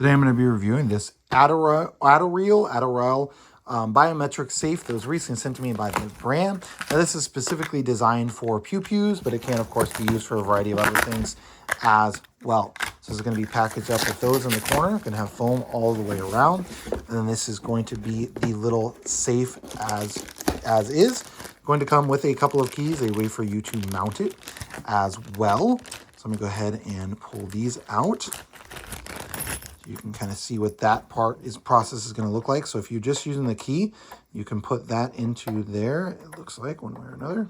Today I'm going to be reviewing this Adoreal biometric safe that was recently sent to me by the brand. Now this is specifically designed for pew-pews, but it can of course be used for a variety of other things as well. So this is going to be packaged up with those in the corner. Going to have foam all the way around. And then this is going to be the little safe as is. Going to come with a couple of keys, a way for you to mount it as well. So I'm going to go ahead and pull these out. You can kind of see what that process is going to look like. So if you're just using the key, you can put that into there. It looks like one way or another.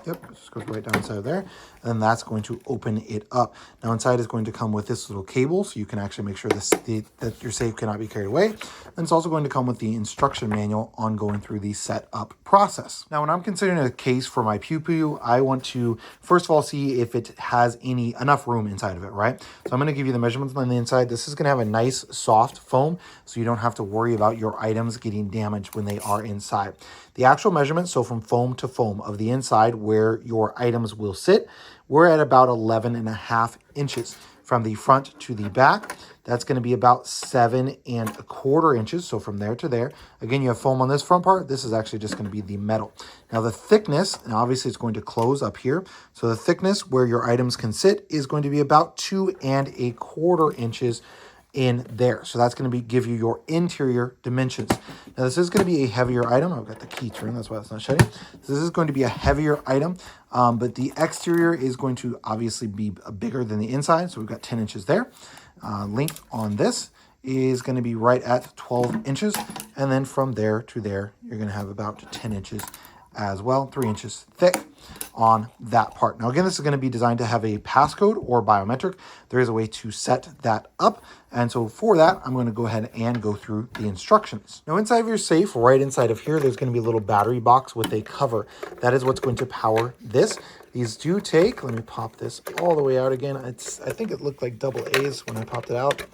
Yep, it just goes right down inside of there. And that's going to open it up. Now inside is going to come with this little cable, so you can actually make sure that your safe cannot be carried away. And it's also going to come with the instruction manual on going through the setup process. Now when I'm considering a case for my pew-pew, I want to first of all see if it has enough room inside of it, right? So I'm going to give you the measurements on the inside. This is going to have a nice soft foam, so you don't have to worry about your items getting damaged when they are inside. The actual measurements, so from foam to foam of the inside where your items will sit, we're at about 11.5 inches. From the front to the back, that's going to be about 7.25 inches. So from there to there, again, you have foam on this front part. This is actually just going to be the metal. Now the thickness, and obviously it's going to close up here. So the thickness where your items can sit is going to be about 2.25 inches in there. So that's going to give you your interior dimensions. Now this is going to be a heavier item. I've got the key turned, that's why it's not shutting. So this is going to be a heavier item, but the exterior is going to obviously be bigger than the inside. So we've got 10 inches there. Length on this is going to be right at 12 inches. And then from there to there, you're going to have about 10 inches as well, 3 inches thick on that part. Now again, this is going to be designed to have a passcode or biometric. There is a way to set that up. And so for that, I'm going to go ahead and go through the instructions. Now inside of your safe, right inside of here, there's going to be a little battery box with a cover. That is what's going to power this. These do take, let me pop this all the way out again. I think it looked like double A's when I popped it out.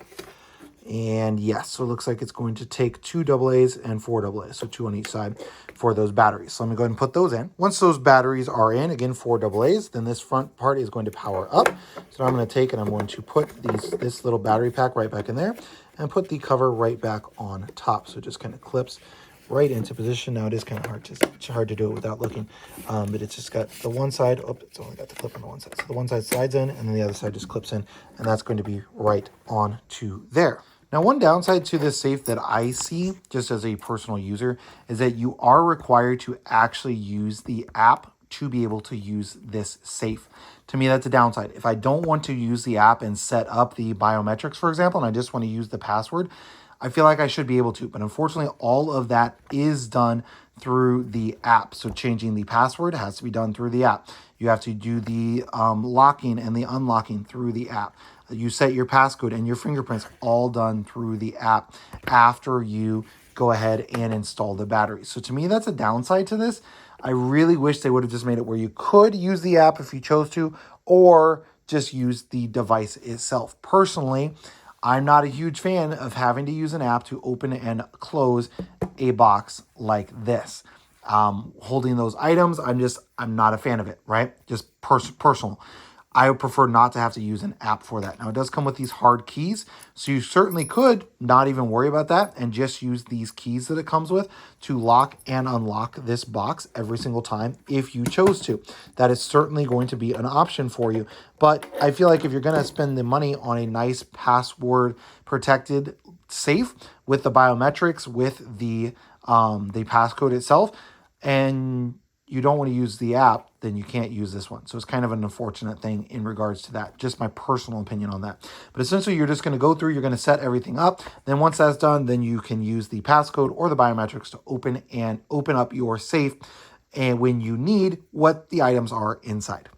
And yes, so it looks like it's going to take 2 AA's and 4 AA's, so 2 on each side for those batteries. So I'm going to go ahead and put those in. Once those batteries are in, again, 4 AA's, then this front part is going to power up. So now I'm going to take and I'm going to put this little battery pack right back in there and put the cover right back on top. So it just kind of clips right into position. Now it is kind of hard to do it without looking, but it's just got the one side. Oh, it's only got the clip on the one side. So the one side slides in, and then the other side just clips in, and that's going to be right on to there. Now, one downside to this safe that I see, just as a personal user, is that you are required to actually use the app to be able to use this safe. To me, that's a downside. If I don't want to use the app and set up the biometrics, for example, and I just want to use the password, I feel like I should be able to. But unfortunately, all of that is done through the app. So changing the password has to be done through the app. You have to do the locking and the unlocking through the app. You set your passcode and your fingerprints all done through the app after you go ahead and install the battery. So to me, that's a downside to this. I really wish they would have just made it where you could use the app if you chose to, or just use the device itself. Personally, I'm not a huge fan of having to use an app to open and close a box like this. Holding those items, I'm not a fan of it, right? Just personal. I would prefer not to have to use an app for that. Now, it does come with these hard keys, so you certainly could not even worry about that and just use these keys that it comes with to lock and unlock this box every single time if you chose to. That is certainly going to be an option for you. But I feel like if you're going to spend the money on a nice password-protected safe with the biometrics, with the passcode itself, and you don't want to use the app, then you can't use this one. So it's kind of an unfortunate thing in regards to that. Just my personal opinion on that. But essentially, you're just going to go through, you're going to set everything up. Then once that's done, then you can use the passcode or the biometrics to open up your safe and when you need what the items are inside.